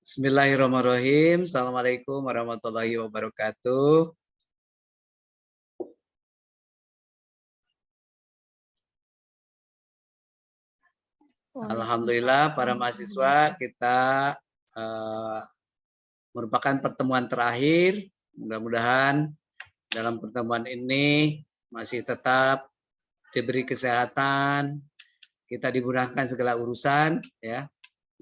Bismillahirrahmanirrahim. Assalamualaikum warahmatullahi wabarakatuh. Alhamdulillah para mahasiswa kita merupakan pertemuan terakhir. Mudah-mudahan dalam pertemuan ini masih tetap diberi kesehatan, kita dimudahkan segala urusan, ya.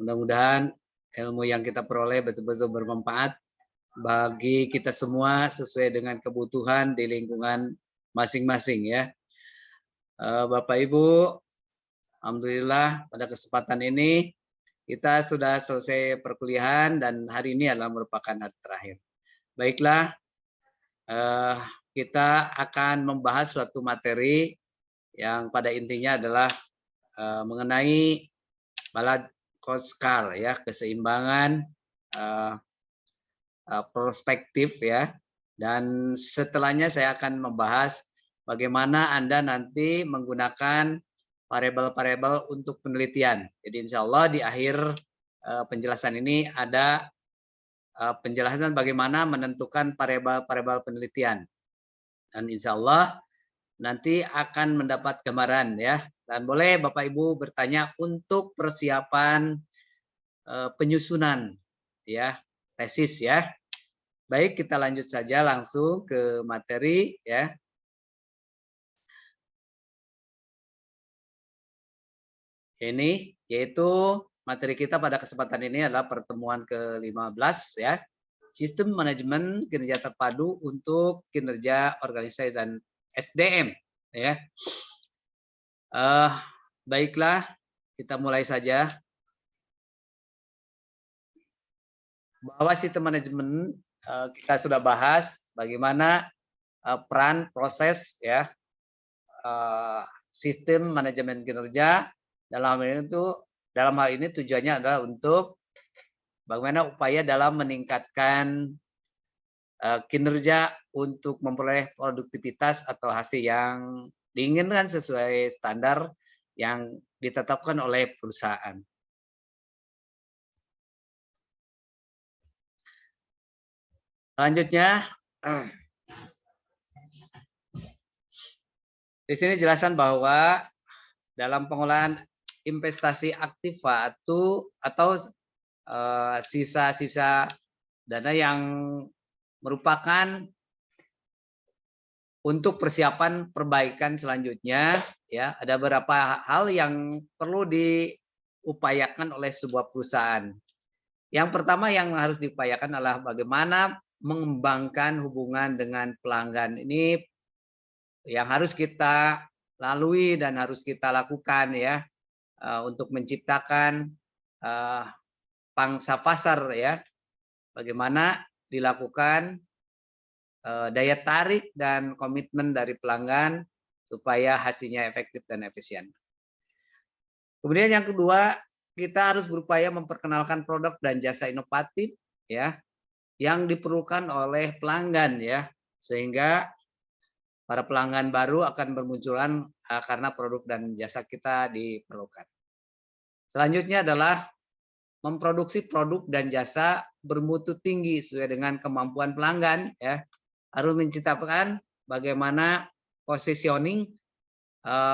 Mudah-mudahan ilmu yang kita peroleh betul-betul bermanfaat bagi kita semua sesuai dengan kebutuhan di lingkungan masing-masing, ya. Bapak Ibu, alhamdulillah pada kesempatan ini kita sudah selesai perkuliahan dan hari ini adalah merupakan hari terakhir. Baiklah, kita akan membahas suatu materi yang pada intinya adalah mengenai Balad Koskar, ya, keseimbangan perspektif, ya. Dan setelahnya saya akan membahas bagaimana Anda nanti menggunakan variabel-variabel untuk penelitian. Jadi insya Allah di akhir penjelasan ini ada penjelasan bagaimana menentukan variabel-variabel penelitian. Dan insya Allah nanti akan mendapat gambaran, ya. Dan boleh Bapak Ibu bertanya untuk persiapan penyusunan, ya, tesis, ya. Baik, kita lanjut saja langsung ke materi, ya. Ini yaitu materi kita pada kesempatan ini adalah pertemuan ke-15, ya. Sistem manajemen kinerja terpadu untuk kinerja organisasi dan SDM, ya. Baiklah, kita mulai saja. Bahwa sistem manajemen kita sudah bahas bagaimana peran proses, ya, sistem manajemen kinerja dalam hal ini tujuannya adalah untuk bagaimana upaya dalam meningkatkan kinerja untuk memperoleh produktivitas atau hasil yang diinginkan sesuai standar yang ditetapkan oleh perusahaan. Selanjutnya, di sini jelaskan bahwa dalam pengolahan investasi aktiva atau sisa-sisa dana yang merupakan untuk persiapan perbaikan selanjutnya, ya, ada beberapa hal yang perlu diupayakan oleh sebuah perusahaan. Yang pertama yang harus diupayakan adalah bagaimana mengembangkan hubungan dengan pelanggan. Ini yang harus kita lalui dan harus kita lakukan, ya, untuk menciptakan pangsa pasar, ya. Bagaimana dilakukan daya tarik dan komitmen dari pelanggan supaya hasilnya efektif dan efisien. Kemudian yang kedua, kita harus berupaya memperkenalkan produk dan jasa inovatif, ya, yang diperlukan oleh pelanggan, ya, sehingga para pelanggan baru akan bermunculan karena produk dan jasa kita diperlukan. Selanjutnya adalah memproduksi produk dan jasa bermutu tinggi sesuai dengan kemampuan pelanggan, ya. Harus menciptakan bagaimana positioning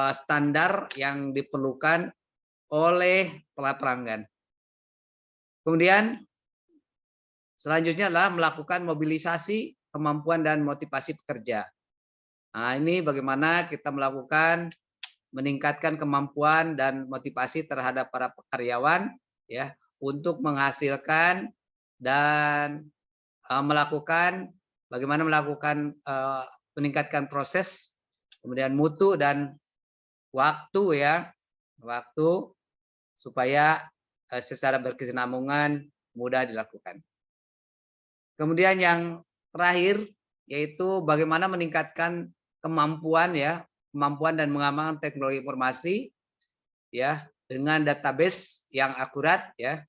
standar yang diperlukan oleh para pelanggan. Kemudian selanjutnya adalah melakukan mobilisasi kemampuan dan motivasi pekerja. Nah, ini bagaimana kita melakukan meningkatkan kemampuan dan motivasi terhadap para karyawan, ya, untuk menghasilkan dan bagaimana melakukan meningkatkan proses, kemudian mutu dan waktu, ya, waktu supaya secara berkesinambungan mudah dilakukan. Kemudian yang terakhir yaitu bagaimana meningkatkan kemampuan, ya, kemampuan dan mengembangkan teknologi informasi, ya, dengan database yang akurat, ya,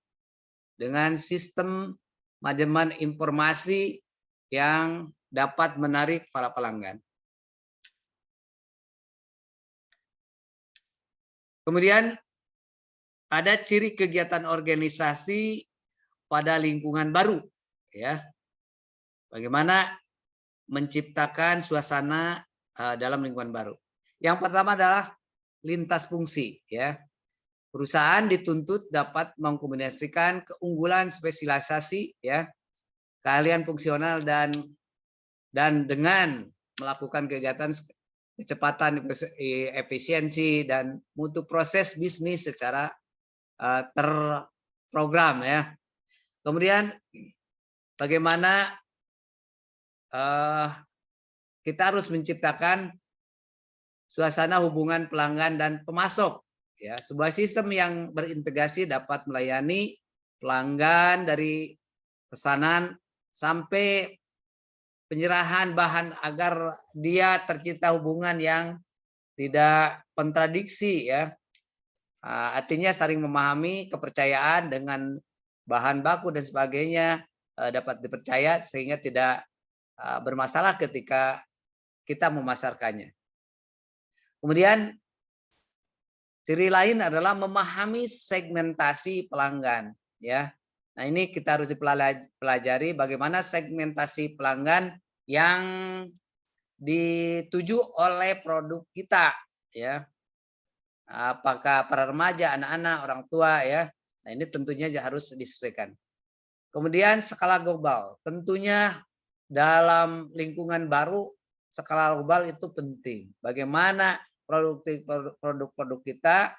dengan sistem manajemen informasi yang dapat menarik para pelanggan. Kemudian ada ciri kegiatan organisasi pada lingkungan baru, ya. Bagaimana menciptakan suasana dalam lingkungan baru. Yang pertama adalah lintas fungsi, ya. Perusahaan dituntut dapat mengkombinasikan keunggulan spesialisasi, ya, keahlian fungsional dan dengan melakukan kegiatan kecepatan, efisiensi dan mutu proses bisnis secara terprogram, ya. Kemudian bagaimana kita harus menciptakan suasana hubungan pelanggan dan pemasok, ya. Sebuah sistem yang berintegrasi dapat melayani pelanggan dari pesanan sampai penyerahan bahan agar dia tercipta hubungan yang tidak kontradiksi, ya. Artinya saling memahami, kepercayaan dengan bahan baku dan sebagainya dapat dipercaya sehingga tidak bermasalah ketika kita memasarkannya. Kemudian ciri lain adalah memahami segmentasi pelanggan, ya. Nah, ini kita harus dipelajari bagaimana segmentasi pelanggan yang dituju oleh produk kita, ya. Apakah para remaja, anak-anak, orang tua, ya. Nah, ini tentunya harus disesuaikan. Kemudian skala global, tentunya dalam lingkungan baru skala global itu penting. Bagaimana produk-produk kita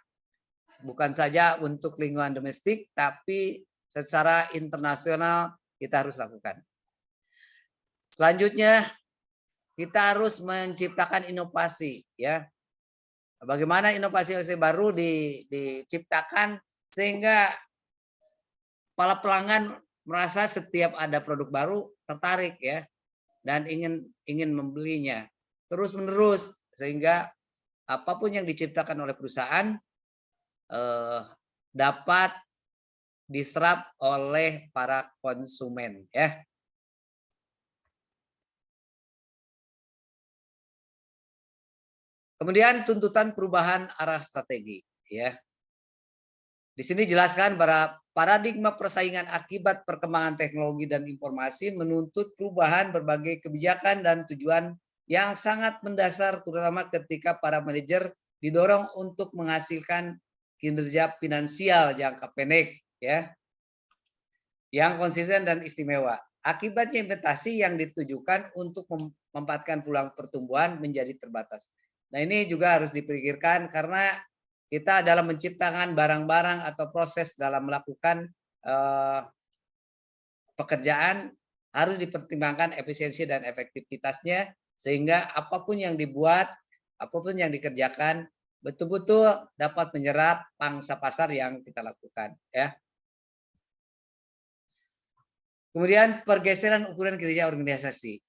bukan saja untuk lingkungan domestik, tapi secara internasional kita harus lakukan. Selanjutnya kita harus menciptakan inovasi, ya. Bagaimana inovasi baru diciptakan sehingga para pelanggan merasa setiap ada produk baru tertarik, ya, dan ingin membelinya terus menerus sehingga apapun yang diciptakan oleh perusahaan dapat diserap oleh para konsumen, ya. Kemudian tuntutan perubahan arah strategi, ya. Di sini jelaskan bahwa paradigma persaingan akibat perkembangan teknologi dan informasi menuntut perubahan berbagai kebijakan dan tujuan yang sangat mendasar, terutama ketika para manajer didorong untuk menghasilkan kinerja finansial jangka pendek, ya, yang konsisten dan istimewa. Akibatnya investasi yang ditujukan untuk memanfaatkan peluang pertumbuhan menjadi terbatas. Nah, ini juga harus dipikirkan karena kita dalam menciptakan barang-barang atau proses dalam melakukan pekerjaan harus dipertimbangkan efisiensi dan efektivitasnya sehingga apapun yang dibuat, apapun yang dikerjakan betul-betul dapat menyerap pangsa pasar yang kita lakukan, ya. Kemudian pergeseran ukuran kinerja organisasi.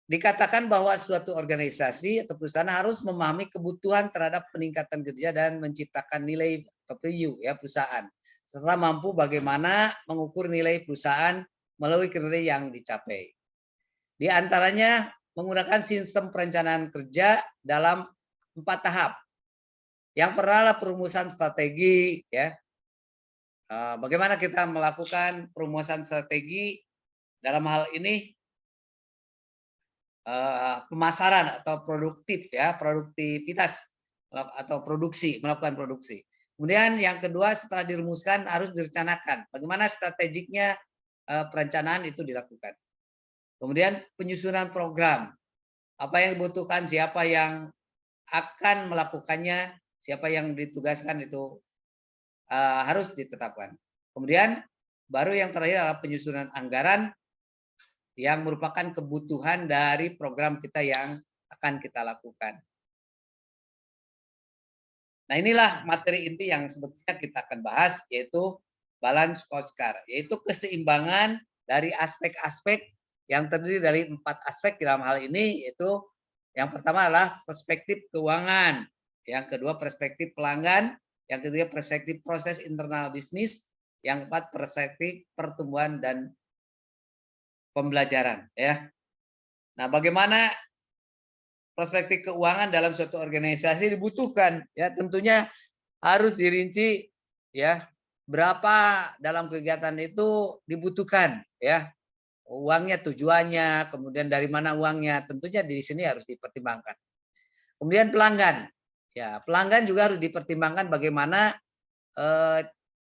Dikatakan bahwa suatu organisasi atau perusahaan harus memahami kebutuhan terhadap peningkatan kerja dan menciptakan nilai atau value, ya, perusahaan, serta mampu bagaimana mengukur nilai perusahaan melalui kinerja yang dicapai. Di antaranya menggunakan sistem perencanaan kerja dalam 4 tahap. Yang pertama adalah perumusan strategi, ya. Bagaimana kita melakukan perumusan strategi dalam hal ini pemasaran atau produktivitas atau melakukan produksi. Kemudian yang kedua setelah dirumuskan harus direncanakan bagaimana strategiknya perencanaan itu dilakukan. Kemudian penyusunan program, apa yang dibutuhkan, siapa yang akan melakukannya, siapa yang ditugaskan itu harus ditetapkan. Kemudian baru yang terakhir adalah penyusunan anggaran yang merupakan kebutuhan dari program kita yang akan kita lakukan. Nah, inilah materi inti yang sebetulnya kita akan bahas, yaitu balance scorecard, yaitu keseimbangan dari aspek-aspek yang terdiri dari 4 aspek dalam hal ini, yaitu yang pertama adalah perspektif keuangan, yang kedua perspektif pelanggan, yang ketiga perspektif proses internal bisnis, yang keempat perspektif pertumbuhan dan pembelajaran, ya. Nah, bagaimana perspektif keuangan dalam suatu organisasi dibutuhkan, ya, tentunya harus dirinci, ya, berapa dalam kegiatan itu dibutuhkan, ya. Uangnya, tujuannya, kemudian dari mana uangnya, tentunya di sini harus dipertimbangkan. Kemudian pelanggan. Ya, pelanggan juga harus dipertimbangkan bagaimana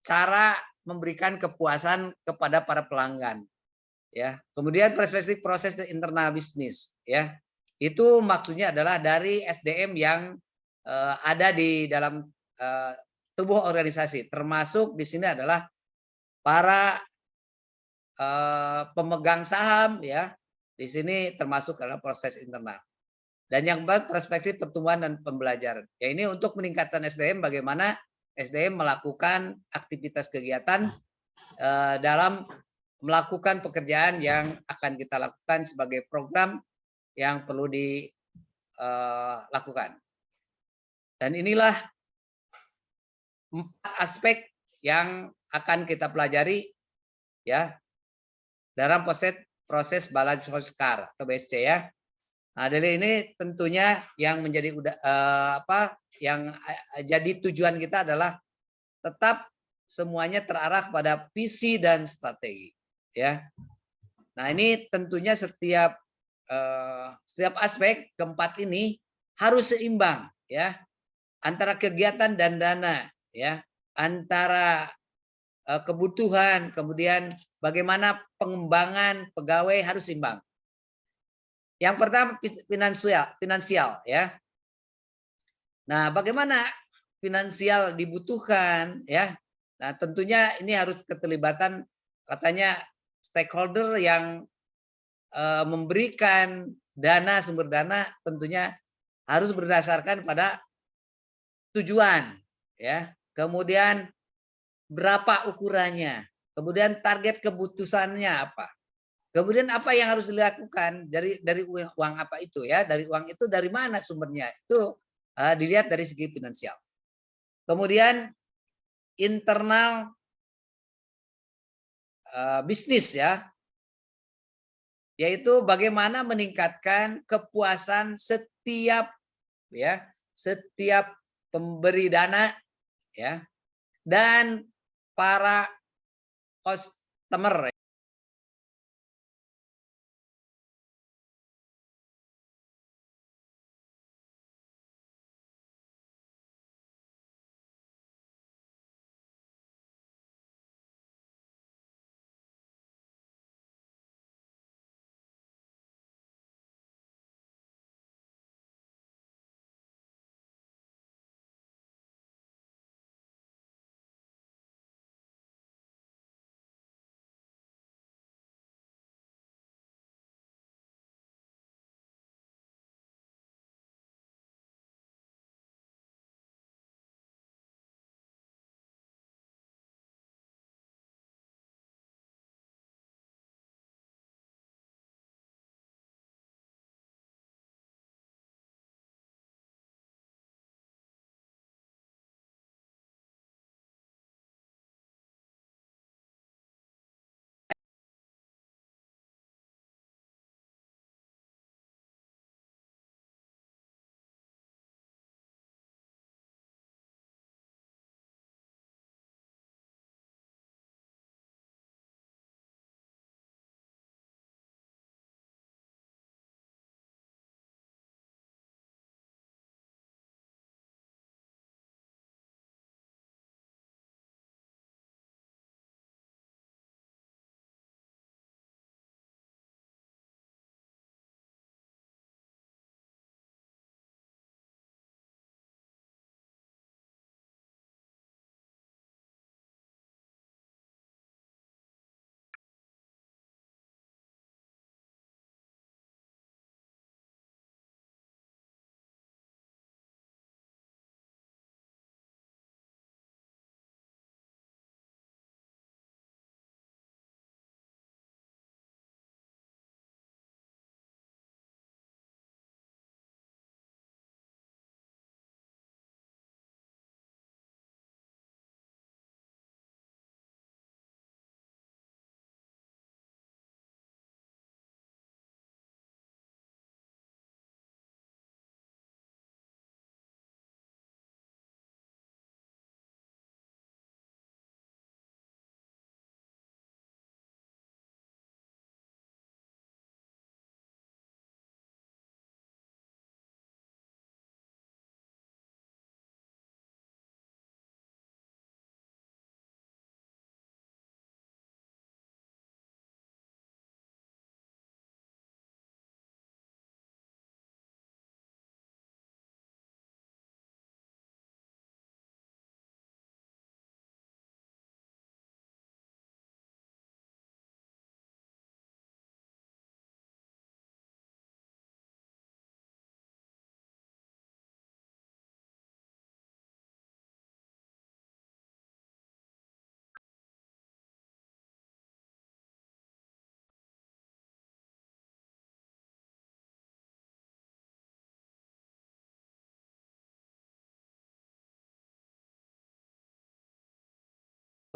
cara memberikan kepuasan kepada para pelanggan. Ya, kemudian perspektif proses internal bisnis. Ya, itu maksudnya adalah dari SDM yang ada di dalam tubuh organisasi, termasuk di sini adalah para pemegang saham, ya. Di sini termasuk dalam proses internal. Dan yang keempat, perspektif pertumbuhan dan pembelajaran. Ya, ini untuk meningkatkan SDM, bagaimana SDM melakukan aktivitas kegiatan dalam melakukan pekerjaan yang akan kita lakukan sebagai program yang perlu dilakukan. Dan inilah 4 aspek yang akan kita pelajari, ya, dalam proses balance scorecard atau BSC, ya. Nah, dari ini tentunya yang menjadi yang jadi tujuan kita adalah tetap semuanya terarah pada visi dan strategi, ya. Nah, ini tentunya setiap aspek keempat ini harus seimbang, ya, antara kegiatan dan dana, ya, antara kebutuhan, kemudian bagaimana pengembangan pegawai harus seimbang. Yang pertama finansial, ya. Nah, bagaimana finansial dibutuhkan, ya. Nah, tentunya ini harus keterlibatan katanya stakeholder yang memberikan dana, sumber dana tentunya harus berdasarkan pada tujuan, ya. Kemudian berapa ukurannya, kemudian target kebutuhannya apa. Kemudian apa yang harus dilakukan dari uang apa itu, ya, dari uang itu dari mana sumbernya, itu dilihat dari segi finansial. Kemudian internal bisnis, ya, yaitu bagaimana meningkatkan kepuasan setiap pemberi dana, ya, dan para customer.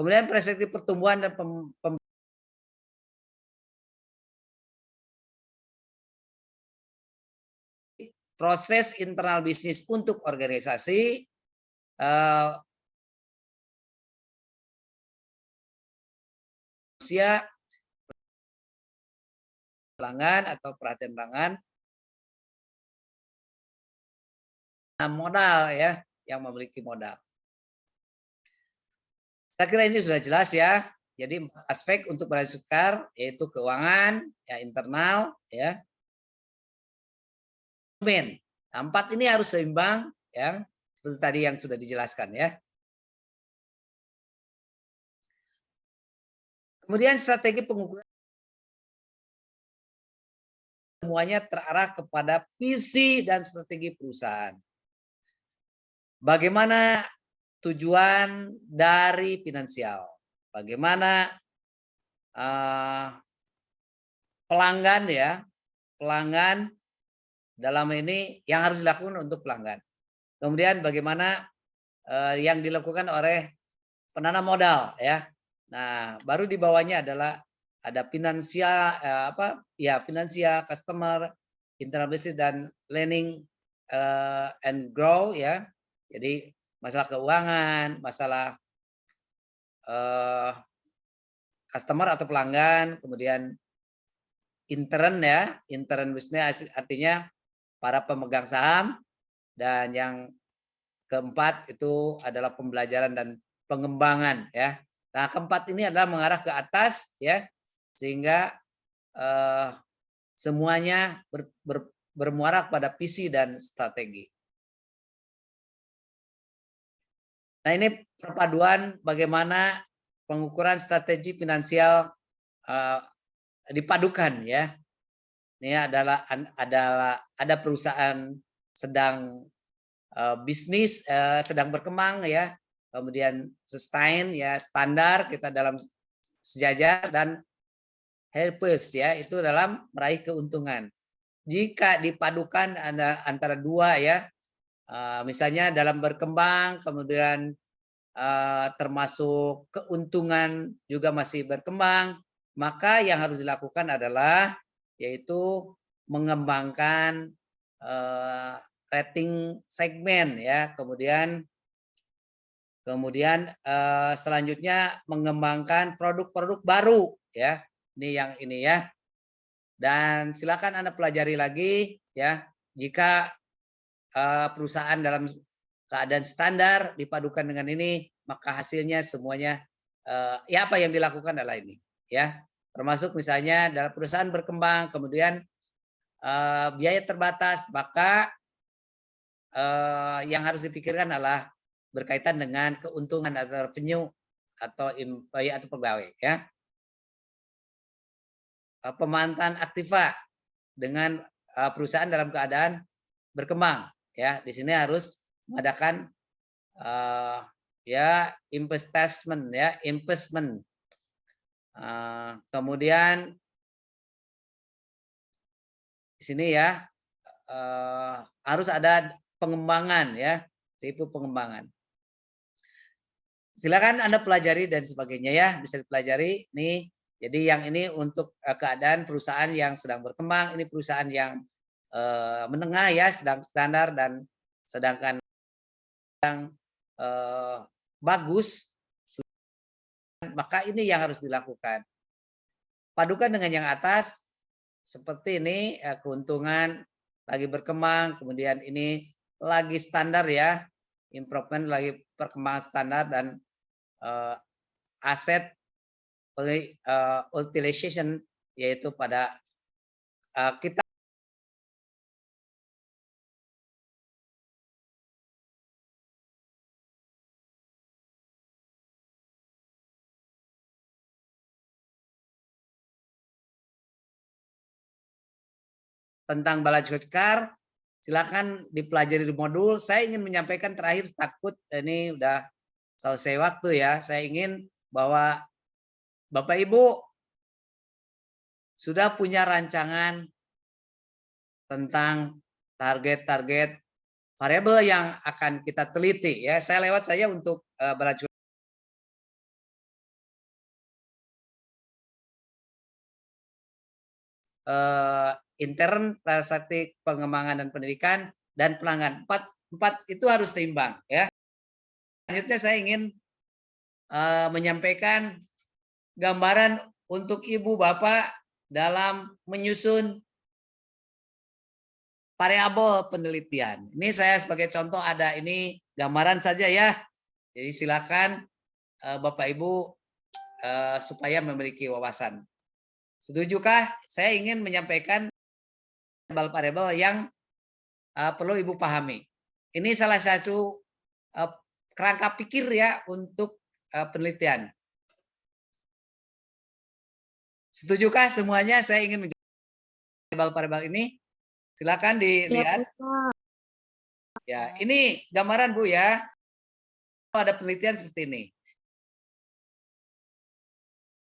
Kemudian perspektif pertumbuhan dan proses internal bisnis untuk organisasi, usia pelanggan atau perhatian pelanggan, modal ya, yang memiliki modal. Saya kira ini sudah jelas ya. Jadi aspek untuk Balai Sukar yaitu keuangan, ya internal, ya. Nah, 4 ini harus seimbang, ya, seperti tadi yang sudah dijelaskan ya. Kemudian strategi pengukuran semuanya terarah kepada visi dan strategi perusahaan. Bagaimana tujuan dari finansial? Bagaimana pelanggan ya, pelanggan dalam ini yang harus dilakukan untuk pelanggan. Kemudian bagaimana yang dilakukan oleh penanam modal ya. Nah, baru di bawahnya adalah ada finansial finansial, customer, internal business dan learning and grow ya. Jadi masalah keuangan, masalah customer atau pelanggan, kemudian intern ya, intern business artinya para pemegang saham, dan yang keempat itu adalah pembelajaran dan pengembangan ya. Nah, keempat ini adalah mengarah ke atas ya, sehingga semuanya bermuara pada visi dan strategi. Nah, ini perpaduan bagaimana pengukuran strategi finansial dipadukan ya. Ini ada perusahaan sedang bisnis sedang berkembang ya, kemudian sustain ya, standar kita dalam sejajar, dan helpers ya, itu dalam meraih keuntungan. Jika dipadukan antara dua ya, misalnya dalam berkembang kemudian termasuk keuntungan juga masih berkembang, maka yang harus dilakukan adalah yaitu mengembangkan rating segmen ya, kemudian selanjutnya mengembangkan produk-produk baru ya. Ini yang ini ya. Dan silakan Anda pelajari lagi ya, jika perusahaan dalam keadaan standar dipadukan dengan ini, maka hasilnya semuanya ya apa yang dilakukan adalah ini ya. Termasuk misalnya dalam perusahaan berkembang kemudian biaya terbatas, maka yang harus dipikirkan adalah berkaitan dengan keuntungan atau revenue atau atau pegawai ya. Pemanfaatan aktiva dengan perusahaan dalam keadaan berkembang ya. Di sini harus mengadakan ya investment ya, investment. Kemudian di sini ya harus ada pengembangan ya, tipe pengembangan. Silakan Anda pelajari dan sebagainya ya, bisa dipelajari nih. Jadi yang ini untuk keadaan perusahaan yang sedang berkembang, ini perusahaan yang menengah ya, sedang standar, dan sedangkan yang bagus, maka ini yang harus dilakukan. Padukan dengan yang atas seperti ini, keuntungan lagi berkembang, kemudian ini lagi standar ya, improvement lagi perkembangan standar, dan aset utilization yaitu pada kita tentang Balai Sukar, silakan dipelajari di modul. Saya ingin menyampaikan terakhir, takut ini udah selesai waktu ya. Saya ingin bahwa Bapak Ibu sudah punya rancangan tentang target-target variabel yang akan kita teliti ya. Saya lewat saja untuk Balai intern, praktik pengembangan dan pendidikan, dan pelanggan. Empat itu harus seimbang ya. Selanjutnya saya ingin menyampaikan gambaran untuk Ibu Bapak dalam menyusun variabel penelitian. Ini saya sebagai contoh ada ini gambaran saja ya. Jadi silakan Bapak Ibu supaya memiliki wawasan. Setujukah? Saya ingin menyampaikan variabel yang perlu Ibu pahami. Ini salah satu kerangka pikir ya untuk penelitian. Setujukah semuanya? Saya ingin menjawab variabel ini. Silakan dilihat. Ya, ini gambaran Bu ya. Ada penelitian seperti ini.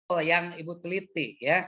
Yang Ibu teliti ya.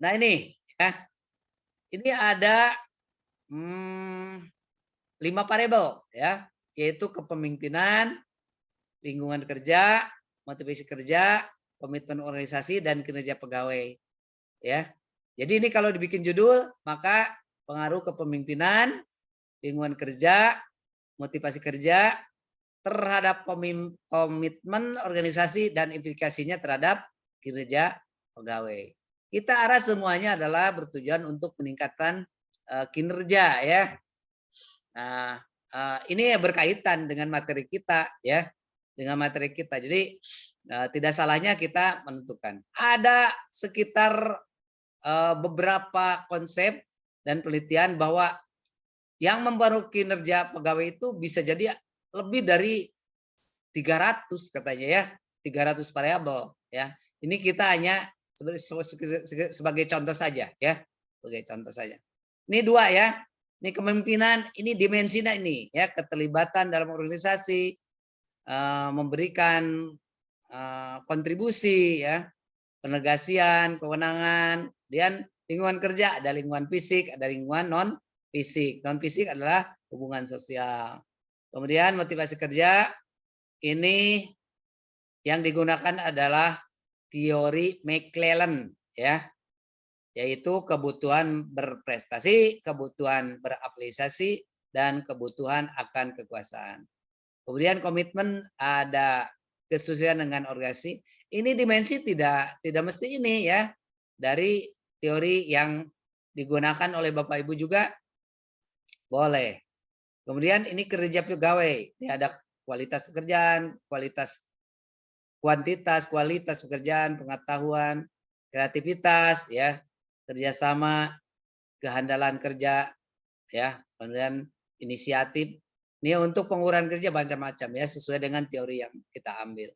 Nah ini ya, ini ada 5 variabel ya, yaitu kepemimpinan, lingkungan kerja, motivasi kerja, komitmen organisasi, dan kinerja pegawai ya. Jadi ini kalau dibikin judul maka pengaruh kepemimpinan, lingkungan kerja, motivasi kerja terhadap komitmen organisasi dan implikasinya terhadap kinerja pegawai. Kita arah semuanya adalah bertujuan untuk meningkatkan kinerja ya. Nah, ini berkaitan dengan materi kita ya, dengan materi kita. Jadi tidak salahnya kita menentukan. Ada sekitar beberapa konsep dan penelitian bahwa yang mempengaruhi kinerja pegawai itu bisa jadi lebih dari 300 katanya ya, 300 variabel ya. Ini kita hanya sebagai contoh saja ya, sebagai contoh saja. Ini 2 ya. Ini kepemimpinan, ini dimensinya ini ya, keterlibatan dalam organisasi, memberikan kontribusi ya, penegasian, kewenangan, dan lingkungan kerja, ada lingkungan fisik, ada lingkungan non fisik. Non fisik adalah hubungan sosial. Kemudian motivasi kerja ini yang digunakan adalah teori McClellan ya, yaitu kebutuhan berprestasi, kebutuhan berapresiasi, dan kebutuhan akan kekuasaan. Kemudian komitmen ada kesesuaian dengan organisasi. Ini dimensi tidak mesti ini ya, dari teori yang digunakan oleh Bapak Ibu juga boleh. Kemudian ini kerja pegawai, ini ada kualitas pekerjaan, kualitas kuantitas, kualitas pekerjaan, pengetahuan, kreativitas, ya, kerjasama, kehandalan kerja, ya, kemudian inisiatif. Ini untuk pengurangan kerja macam-macam ya, sesuai dengan teori yang kita ambil.